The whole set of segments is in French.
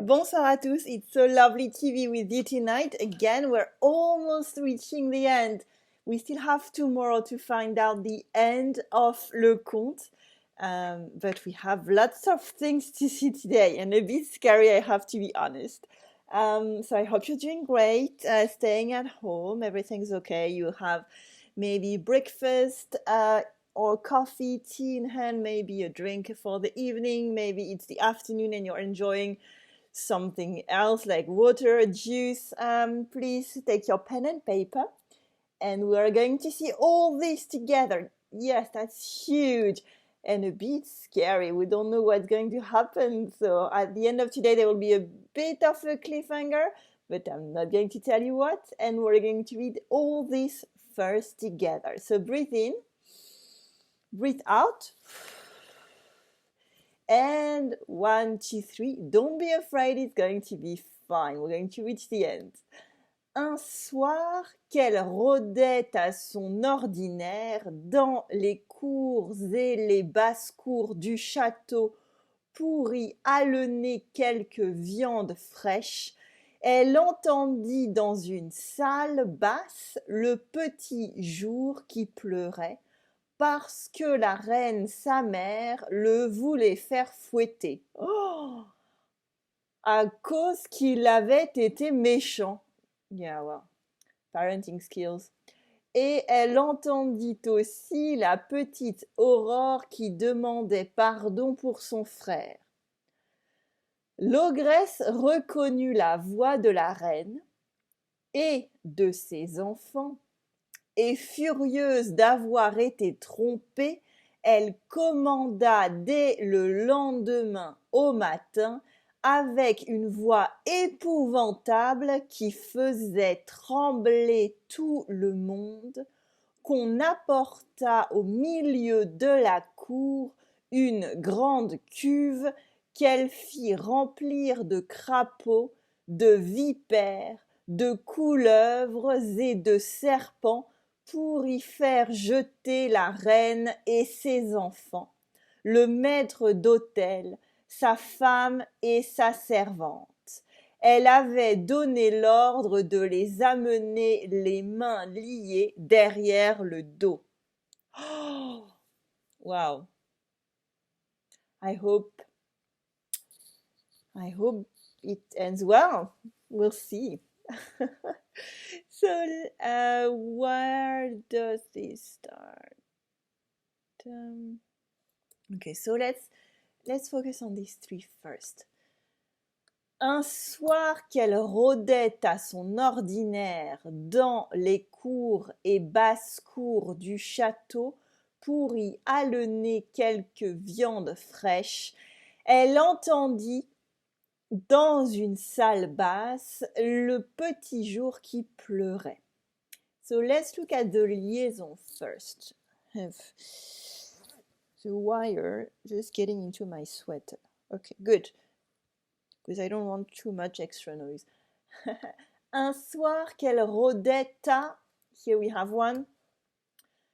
Bonsoir à tous. It's so lovely to be with you tonight. Again, we're almost reaching the end. We still have tomorrow to find out the end of Le Conte. But we have lots of things to see today and a bit scary, I have to be honest. So I hope you're doing great, staying at home, everything's okay. You have maybe breakfast or coffee, tea in hand, maybe a drink for the evening, maybe it's the afternoon and you're enjoying something else like water, juice. Please take your pen and paper and we're going to see all this together. Yes, that's huge and a bit scary. We don't know what's going to happen. So at the end of today, there will be a bit of a cliffhanger, but I'm not going to tell you what. And we're going to read all this first together. So breathe in, breathe out. And 1, 2, 3. Don't be afraid, it's going to be fine. We're going to reach the end. Un soir, qu'elle rôdait à son ordinaire dans les cours et les basses-cours du château pour y halener quelques viandes fraîches, elle entendit dans une salle basse le petit jour qui pleurait parce que la reine, sa mère, le voulait faire fouetter. Oh, à cause qu'il avait été méchant. Yeah, well, parenting skills. Et elle entendit aussi la petite Aurore qui demandait pardon pour son frère. L'ogresse reconnut la voix de la reine et de ses enfants, et furieuse d'avoir été trompée, elle commanda dès le lendemain au matin, avec une voix épouvantable qui faisait trembler tout le monde, qu'on apporta au milieu de la cour une grande cuve qu'elle fit remplir de crapauds, de vipères, de couleuvres et de serpents pour y faire jeter la reine et ses enfants, le maître d'hôtel, sa femme et sa servante. Elle avait donné l'ordre de les amener les mains liées derrière le dos. Oh, wow. I hope it ends well. We'll see. So, where does this start? Okay, so let's focus on these three first. Un soir qu'elle rôdait à son ordinaire dans les cours et basses-cours du château pour y halener quelques viandes fraîches, elle entendit dans une salle basse le petit jour qui pleurait. So let's look at the liaison first. Have the wire just getting into my sweater. Okay, good. Because I don't want too much extra noise. Un soir qu'elle rôdait à, here we have one,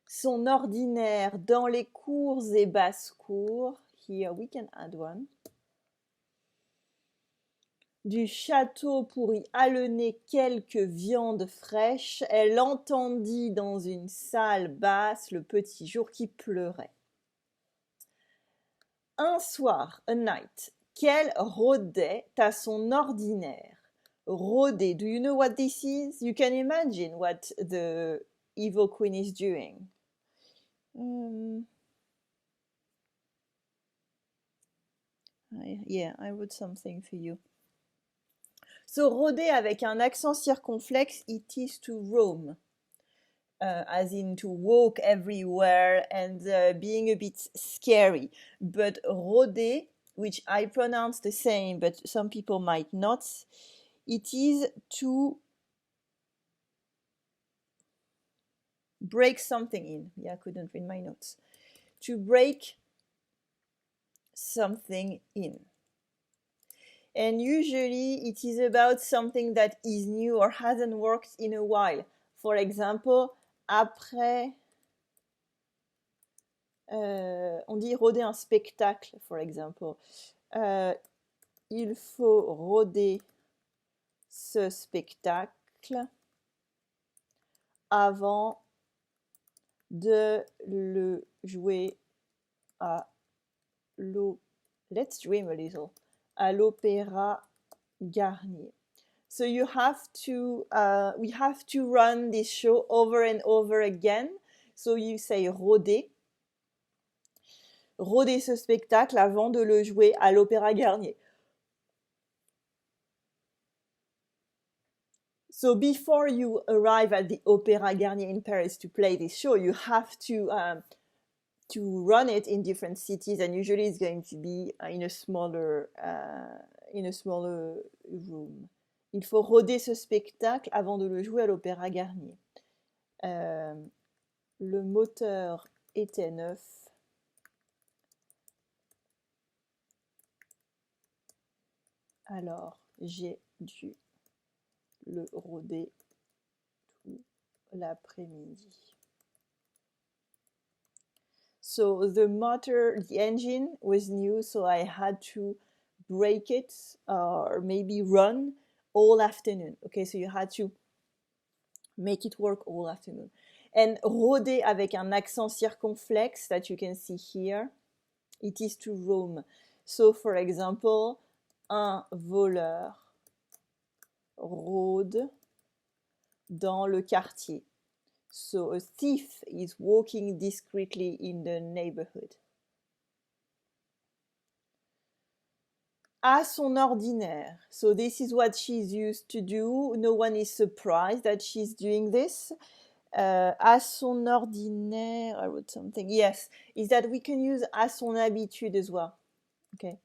son ordinaire dans les cours et basses-cours, here we can add one, du château pour y halener quelques viandes fraîches, elle entendit dans une salle basse le petit jour qui pleurait. Un soir, a night, qu'elle rôdait à son ordinaire. Rôder, do you know what this is? You can imagine what the evil queen is doing. I wrote something for you. So, rôder avec un accent circonflexe, it is to roam. As in to walk everywhere and being a bit scary. But rôder, which I pronounce the same, but some people might not, it is to break something in. Yeah, I couldn't read my notes. To break something in. And usually it is about something that is new or hasn't worked in a while. For example, après, on dit rôder un spectacle, for example. il faut rôder ce spectacle avant de le jouer à let's dream a little, à l'Opéra Garnier. So you have to, we have to run this show over and over again. So you say rôder. Rôder ce spectacle avant de le jouer à l'Opéra Garnier. So before you arrive at the Opéra Garnier in Paris to play this show, you have to run it in different cities, and usually it's going to be in a smaller room. Il faut rôder ce spectacle avant de le jouer à l'Opéra Garnier. Le moteur était neuf. Alors, j'ai dû le rôder tout l'après-midi. So the engine was new, so I had to brake it or maybe run all afternoon. Okay, so you had to make it work all afternoon. And rôder avec un accent circonflexe that you can see here, it is to roam. So for example, un voleur rôde dans le quartier. So a thief is walking discreetly in the neighborhood. À son ordinaire. So this is what she's used to do. No one is surprised that she's doing this. À son ordinaire, I wrote something. Yes, is that we can use à son habitude as well. Okay,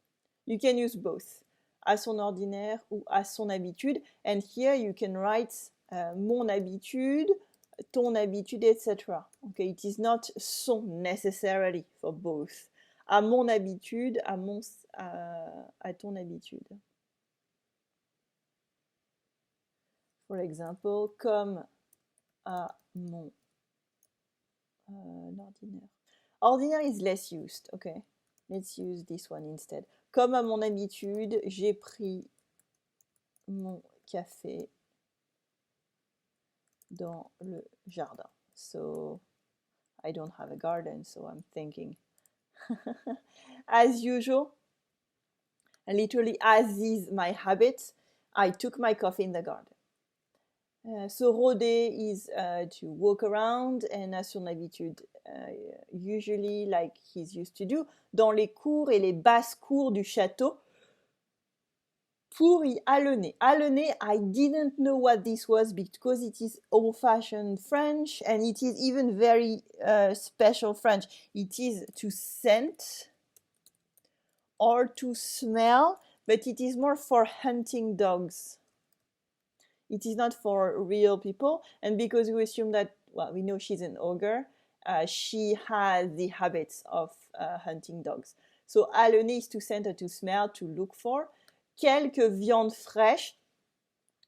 you can use both. À son ordinaire ou à son habitude. And here you can write mon habitude, ton habitude, etc. Okay, it is not son necessarily for both. À mon habitude, à ton habitude. For example, comme à mon ordinaire. Ordinaire is less used. Okay, let's use this one instead. Comme à mon habitude, j'ai pris mon café dans le jardin. So I don't have a garden, so I'm thinking. As usual, literally as is my habit, I took my coffee in the garden. So rôder is to walk around, and à son habitude, usually like he's used to do, dans les cours et les basses-cours du château, pour y halener. Halener, I didn't know what this was because it is old-fashioned French, and it is even very special French. It is to scent or to smell, but it is more for hunting dogs. It is not for real people, and because we assume that, well, we know she's an ogre, she has the habits of hunting dogs. So halener is to scent or to smell, to look for. Quelques viandes fraîches,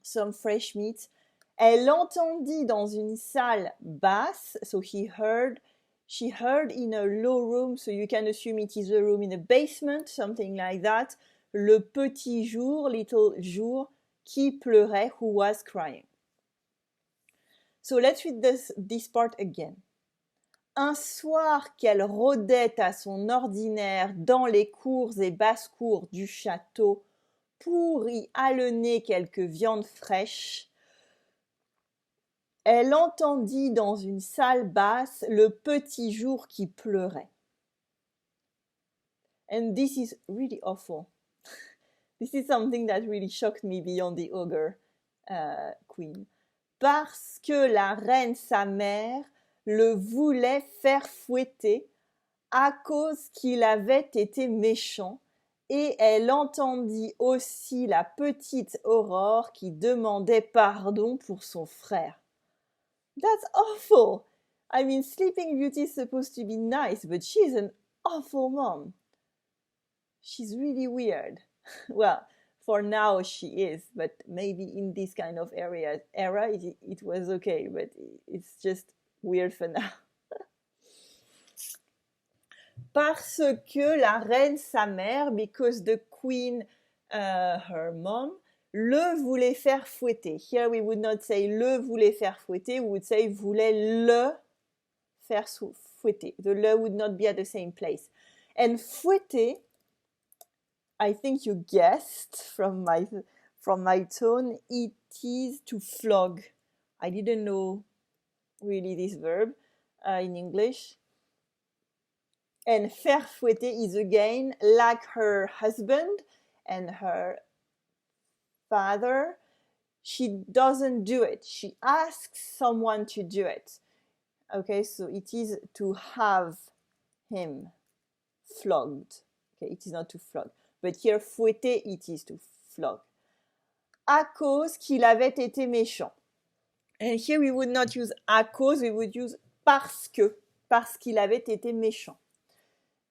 some fresh meat. Elle entendit dans une salle basse, so she heard in a low room, so you can assume it is a room in a basement, something like that. Le petit jour, little jour, qui pleurait, who was crying. So let's read this part again. Un soir qu'elle rôdait à son ordinaire dans les cours et basses-cours du château pour y halener quelques viandes fraîches, elle entendit dans une salle basse le petit jour qui pleurait. And this is really awful. This is something that really shocked me beyond the ogre queen. Parce que la reine, sa mère, le voulait faire fouetter à cause qu'il avait été méchant, et elle entendit aussi la petite Aurore qui demandait pardon pour son frère. That's awful! I mean, Sleeping Beauty is supposed to be nice, but she's an awful mom. She's really weird. Well, for now she is, but maybe in this kind of era it was okay, but it's just weird for now. Parce que la reine, sa mère, because the queen her mom, le voulait faire fouetter. Here we would not say le voulait faire fouetter, we would say voulait le faire fouetter. The le would not be at the same place. And fouetter, I think you guessed from my tone, it is to flog. I didn't know really this verb in English. And faire fouetter is again like her husband and her father. She doesn't do it. She asks someone to do it. Okay, so it is to have him flogged. Okay, it is not to flog. But here, fouetter, it is to flog. À cause qu'il avait été méchant. And here we would not use à cause, we would use parce qu'il avait été méchant.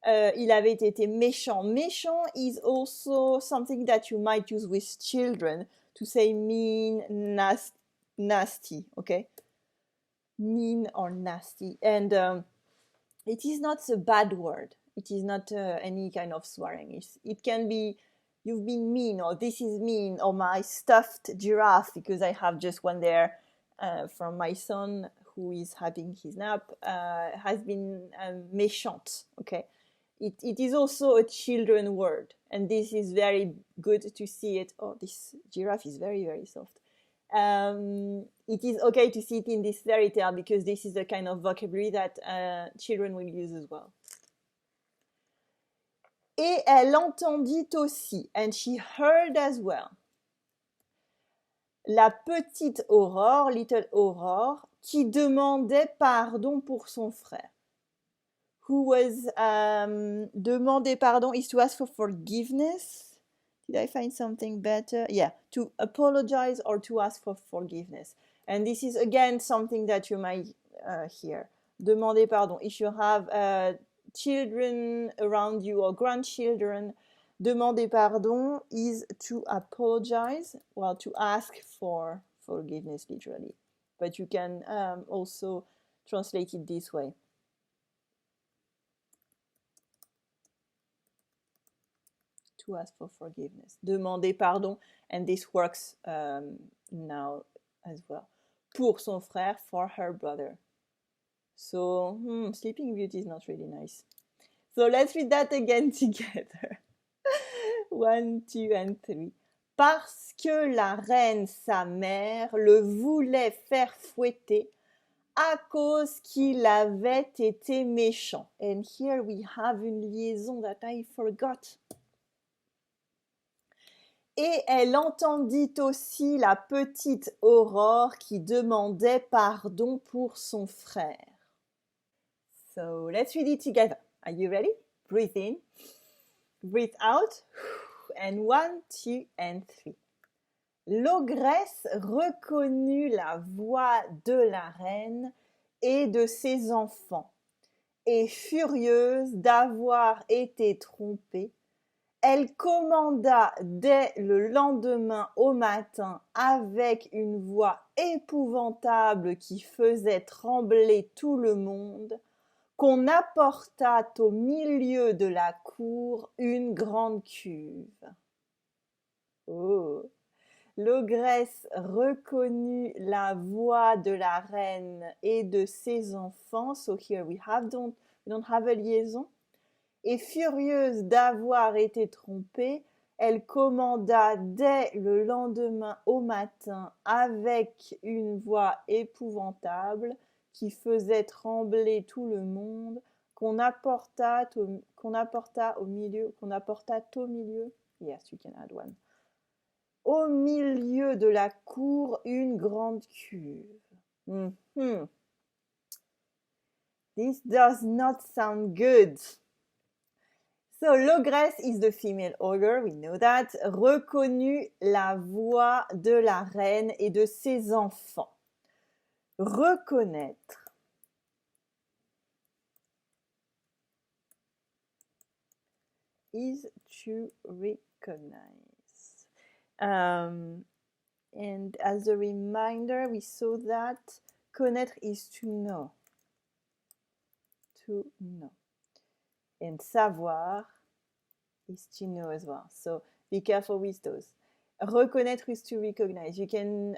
Il avait été méchant. Méchant is also something that you might use with children to say mean, nasty, okay? Mean or nasty. And it is not a bad word. It is not any kind of swearing. It can be, you've been mean, or this is mean, or my stuffed giraffe, because I have just one there from my son who is having his nap, has been méchante, okay? It is also a children word, and this is very good to see it. Oh, this giraffe is very, very soft. It is okay to see it in this fairy tale because this is the kind of vocabulary that children will use as well. Et elle entendit aussi, and she heard as well, la petite Aurore, little Aurore, qui demandait pardon pour son frère. Who was demander pardon is to ask for forgiveness. Did I find something better? Yeah, to apologize or to ask for forgiveness. And this is again something that you might hear. Demander pardon. If you have children around you or grandchildren, demander pardon is to apologize, well, to ask for forgiveness literally. But you can also translate it this way. To ask for forgiveness. Demander pardon, and this works now as well. Pour son frère, for her brother. So, Sleeping Beauty is not really nice. So let's read that again together. 1, 2, and 3. Parce que la reine, sa mère, le voulait faire fouetter à cause qu'il avait été méchant. And here we have une liaison that I forgot. Et elle entendit aussi la petite Aurore qui demandait pardon pour son frère. So let's read it together. Are you ready? Breathe in, breathe out, and 1, 2, and 3. L'ogresse reconnut la voix de la reine et de ses enfants, et furieuse d'avoir été trompée, elle commanda dès le lendemain au matin avec une voix épouvantable qui faisait trembler tout le monde, qu'on apportât au milieu de la cour une grande cuve. Oh. L'ogresse reconnut la voix de la reine et de ses enfants. So here we don't have a liaison. Et furieuse d'avoir été trompée, elle commanda dès le lendemain au matin avec une voix épouvantable qui faisait trembler tout le monde, qu'on apporta au milieu, yes, you can add one, au milieu de la cour une grande cuve. This does not sound good. So, l'ogresse is the female ogre, we know that. Reconnut la voix de la reine et de ses enfants. Reconnaître. Is to recognize. And as a reminder, we saw that connaître is to know. To know. And savoir is to know as well. So Be careful with those. Reconnaître is to recognize. You can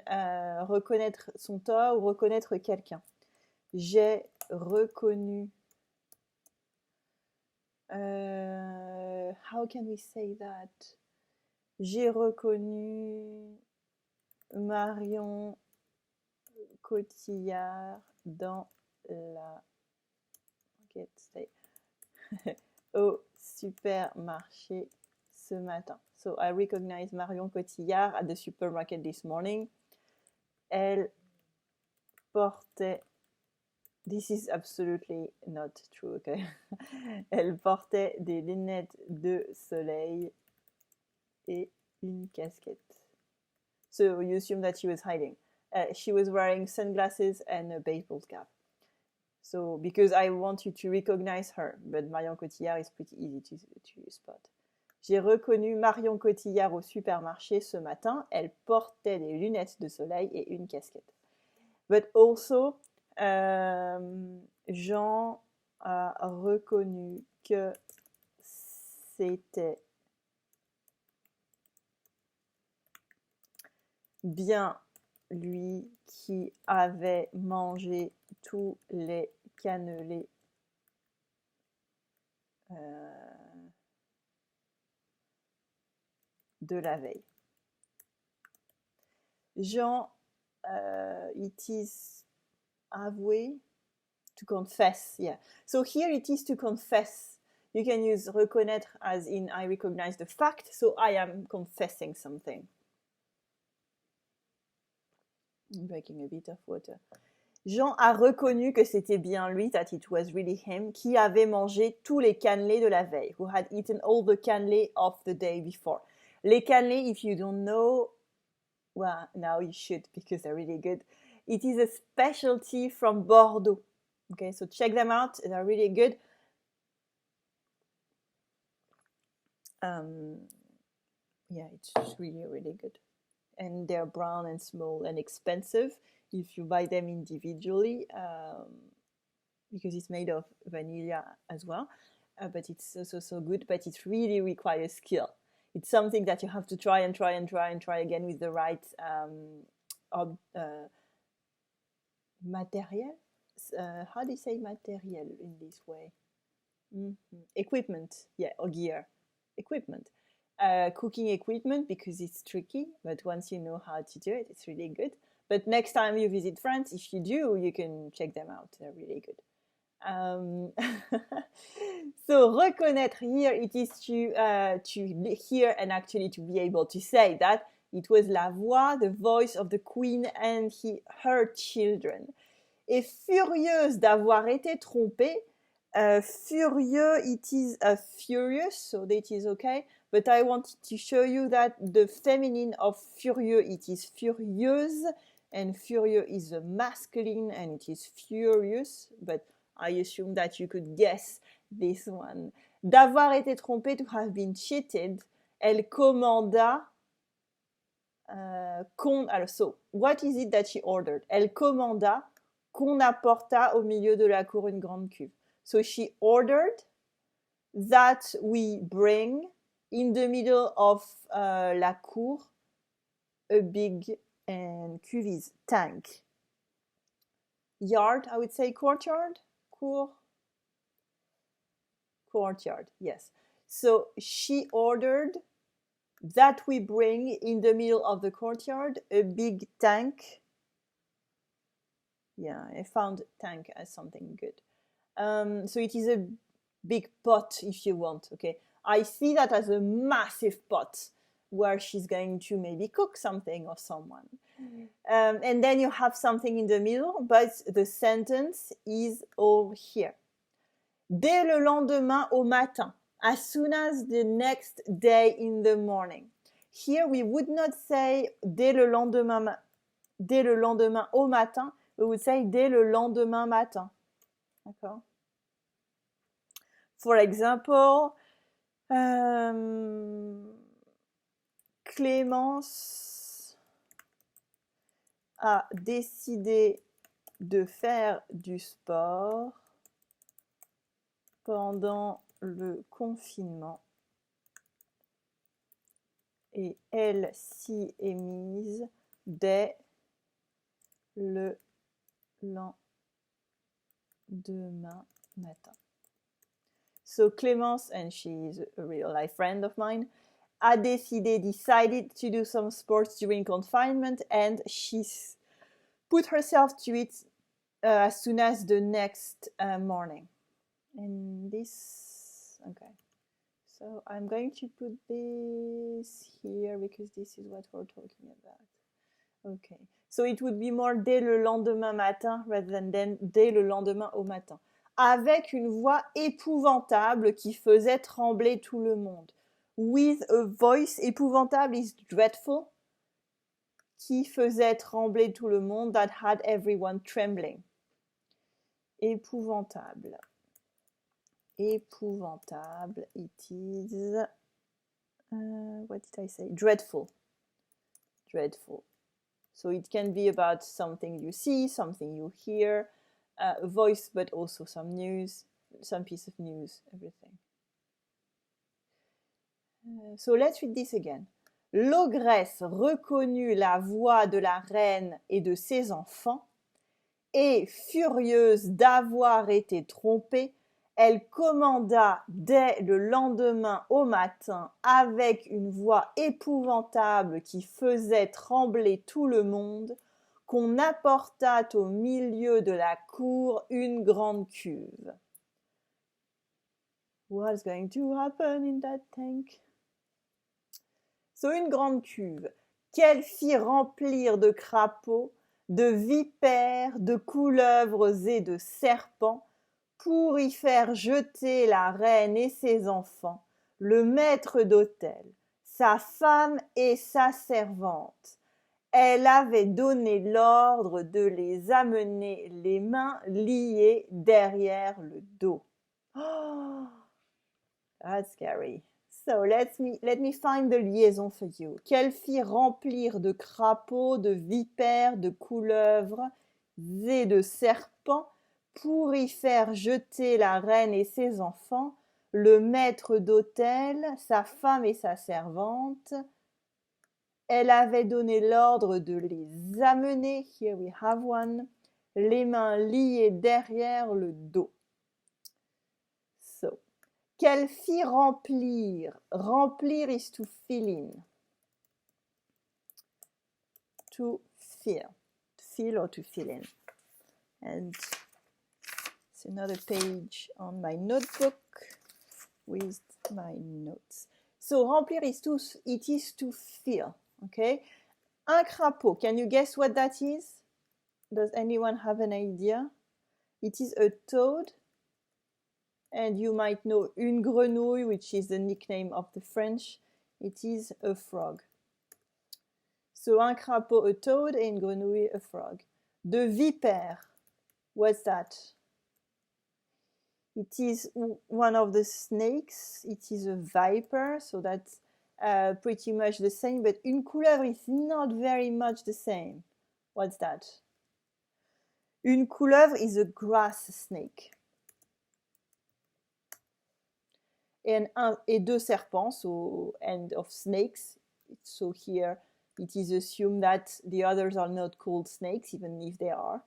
reconnaître son tort ou reconnaître quelqu'un. J'ai reconnu. How can we say that? J'ai reconnu Marion Cotillard dans la au supermarché ce matin. So I recognize Marion Cotillard at the supermarket this morning. Elle portait. This is absolutely not true, okay? Elle portait des lunettes de soleil et une casquette. So you assume that she was hiding. She was wearing sunglasses and a baseball cap. So because I want you to recognize her, but Marion Cotillard is pretty easy to spot. J'ai reconnu Marion Cotillard au supermarché ce matin. Elle portait des lunettes de soleil et une casquette. But also, Jean a reconnu que c'était bien lui qui avait mangé tous les cannelés de la veille. Jean, it is avoué, to confess, yeah. So here it is to confess. You can use reconnaître as in I recognize the fact, so I am confessing something. I'm drinking a bit of water. Jean a reconnu que c'était bien lui, that it was really him, qui avait mangé tous les cannelés de la veille, who had eaten all the cannelés of the day before. Les cannelés, if you don't know, well, now you should because they're really good. It is a specialty from Bordeaux. Okay, so check them out. They're really good. Yeah, it's really, really good. And they're brown and small and expensive if you buy them individually because it's made of vanilla as well. But it's also so good, but it really requires skill. It's something that you have to try and try and try and try again with the right material. How do you say material in this way? Equipment, yeah, or gear. Equipment. Cooking equipment because it's tricky, but once you know how to do it, it's really good. But next time you visit France, if you do, you can check them out. They're really good. So reconnaître here, it is to hear and actually to be able to say that it was la voix, the voice of the queen and her children. Et furieuse d'avoir été trompée, furieux, it is furious, so that is okay. But I wanted to show you that the feminine of furieux, it is furieuse, and furieux is a masculine, and it is furious. But I assume that you could guess this one. D'avoir été trompée, to have been cheated. Elle commanda. So, what is it that she ordered? Elle commanda qu'on apporta au milieu de la cour une grande cuve. So she ordered that we bring in the middle of la cour a big and cuve is tank. Yard, I would say courtyard. Courtyard, yes. So she ordered that we bring in the middle of the courtyard a big tank. Yeah, I found tank as something good. So it is a big pot if you want, okay? I see that as a massive pot where she's going to maybe cook something or someone. And then you have something in the middle, but the sentence is all here. Dès le lendemain au matin, as soon as the next day in the morning. Here we would not say dès le lendemain au matin, we would say dès le lendemain matin. D'accord? For example, Clémence a décidé de faire du sport pendant le confinement et elle s'y est mise dès le lendemain matin. So Clémence, and she's a real life friend of mine, a decided to do some sports during confinement, and she's put herself to it as soon as the next morning. And this, okay. So I'm going to put this here because this is what we're talking about. Okay. So it would be more dès le lendemain matin rather than dès le lendemain au matin. Avec une voix épouvantable qui faisait trembler tout le monde. With a voice, épouvantable is dreadful, qui faisait trembler tout le monde, that had everyone trembling. Épouvantable. Épouvantable, it is, what did I say? Dreadful. Dreadful. So it can be about something you see, something you hear, a voice, but also some news, some piece of news, everything. So let's read this again. L'ogresse reconnut la voix de la reine et de ses enfants, et furieuse d'avoir été trompée, elle commanda dès le lendemain au matin, avec une voix épouvantable qui faisait trembler tout le monde, qu'on apportât au milieu de la cour une grande cuve. What's going to happen in that tank? So, une grande cuve qu'elle fit remplir de crapauds, de vipères, de couleuvres et de serpents, pour y faire jeter la reine et ses enfants, le maître d'hôtel, sa femme et sa servante. Elle avait donné l'ordre de les amener les mains liées derrière le dos. Oh, that's scary. So let me find the liaison for you. Qu'elle fit remplir de crapauds, de vipères, de couleuvres et de serpents, pour y faire jeter la reine et ses enfants, le maître d'hôtel, sa femme et sa servante. Elle avait donné l'ordre de les amener, here we have one, les mains liées derrière le dos. So, qu'elle fit remplir. Remplir is to fill in. To fill. Fill or to fill in. And it's another page on my notebook with my notes. So, remplir is to fill. Okay? Un crapaud. Can you guess what that is? Does anyone have an idea? It is a toad. And you might know une grenouille, which is the nickname of the French. It is a frog. So, un crapaud, a toad, et une grenouille, a frog. De vipère. What's that? It is one of the snakes. It is a viper, so that's pretty much the same. But une couleuvre is not very much the same. What's that? Une couleuvre is a grass snake. Et deux serpents, so end of snakes. So here it is assumed that the others are not called snakes, even if they are.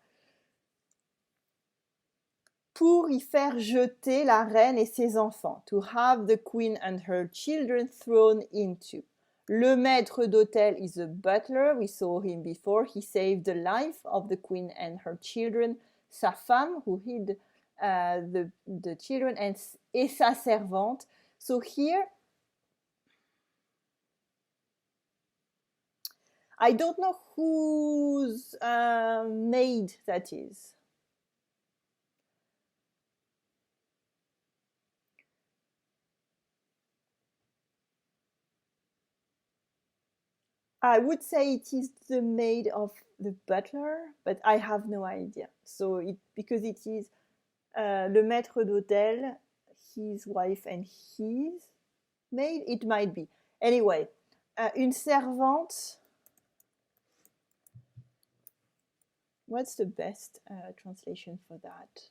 Pour y faire jeter la reine et ses enfants, to have the queen and her children thrown into. Le maître d'hôtel is a butler, we saw him before, he saved the life of the queen and her children. Sa femme, who hid the children, et sa servante. So here, I don't know whose maid that is. I would say it is the maid of the butler, but I have no idea. So because it is le maître d'hôtel, his wife and his maid, it might be. Anyway, une servante. What's the best translation for that?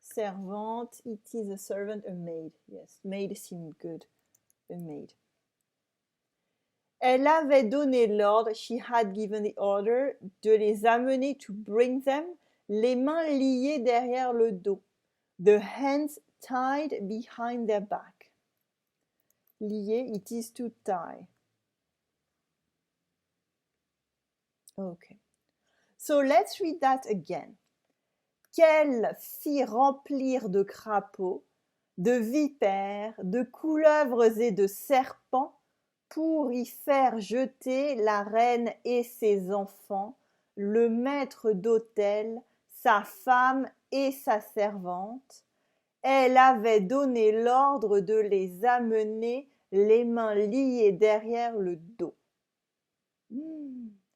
Servante, it is a servant, a maid. Yes, maid seemed good. A maid. Elle avait donné l'ordre, she had given the order, de les amener, to bring them, les mains liées derrière le dos. The hands tied behind their back. Lié, it is to tie. Okay. So let's read that again. Qu'elle fit remplir de crapauds, de vipères, de couleuvres et de serpents pour y faire jeter la reine et ses enfants, le maître d'hôtel, sa femme et sa servante. Elle avait donné l'ordre de les amener les mains liées derrière le dos.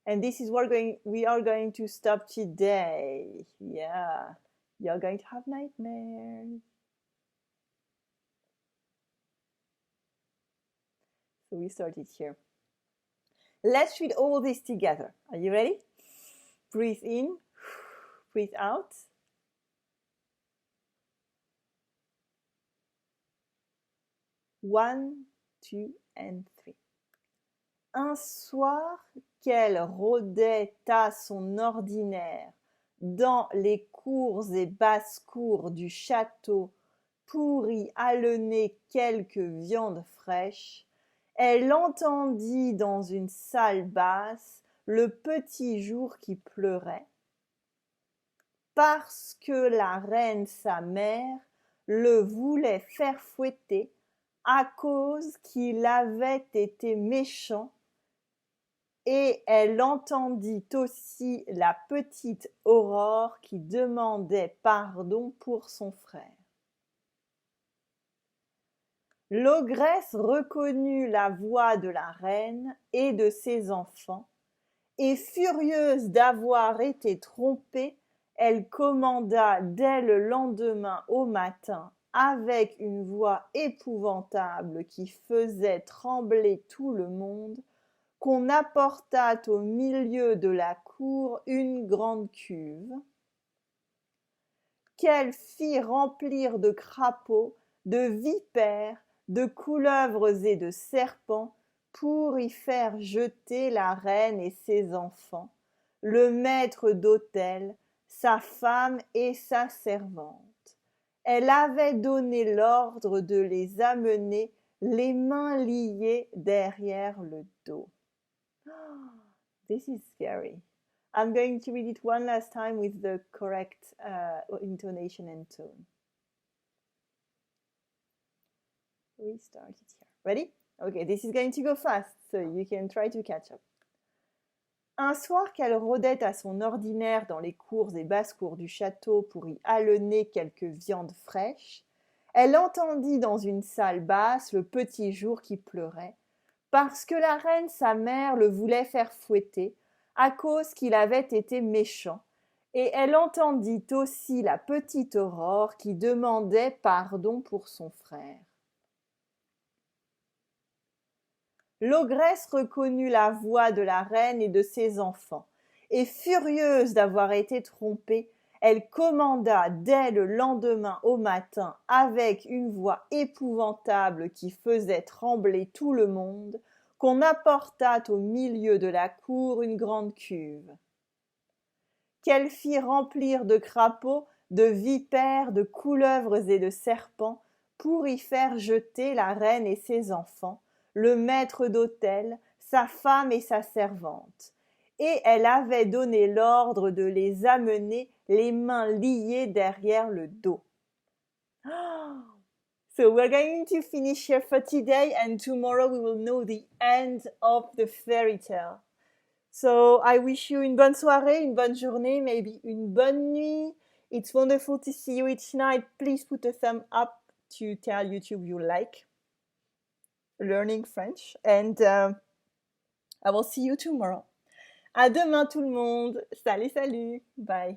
And this is what we are going to stop today. Yeah, you're going to have nightmares. So we started here. Let's read all this together. Are you ready? Breathe in, breathe out. One, two, and three. Un soir qu'elle rôdait à son ordinaire dans les cours et basses-cours du château pour y alener quelques viandes fraîches, elle entendit dans une salle basse le petit jour qui pleurait, parce que la reine sa mère le voulait faire fouetter à cause qu'il avait été méchant, et elle entendit aussi la petite Aurore qui demandait pardon pour son frère. L'ogresse reconnut la voix de la reine et de ses enfants, et furieuse d'avoir été trompée, elle commanda dès le lendemain au matin, avec une voix épouvantable qui faisait trembler tout le monde, qu'on apportât au milieu de la cour une grande cuve, qu'elle fit remplir de crapauds, de vipères, de couleuvres et de serpents, pour y faire jeter la reine et ses enfants, le maître d'hôtel, sa femme et sa servante. Elle avait donné l'ordre de les amener les mains liées derrière le dos. This is scary. I'm going to read it one last time with the correct intonation and tone. We start it here. Ready? Okay, this is going to go fast, so you can try to catch up. Un soir qu'elle rôdait à son ordinaire dans les cours et basses-cours du château pour y alener quelques viandes fraîches, elle entendit dans une salle basse le petit jour qui pleurait, parce que la reine sa mère le voulait faire fouetter, à cause qu'il avait été méchant, et elle entendit aussi la petite Aurore qui demandait pardon pour son frère. L'ogresse reconnut la voix de la reine et de ses enfants, et furieuse d'avoir été trompée, elle commanda dès le lendemain au matin, avec une voix épouvantable qui faisait trembler tout le monde, qu'on apportât au milieu de la cour une grande cuve, qu'elle fit remplir de crapauds, de vipères, de couleuvres et de serpents, pour y faire jeter la reine et ses enfants, le maître d'hôtel, sa femme et sa servante. Et elle avait donné l'ordre de les amener les mains liées derrière le dos. So we're going to finish here for today, and tomorrow we will know the end of the fairy tale. So I wish you une bonne soirée, une bonne journée, maybe une bonne nuit. It's wonderful to see you each night. Please put a thumb up to tell YouTube you like learning French, and I will see you tomorrow. À demain tout le monde. Salut, salut. Bye.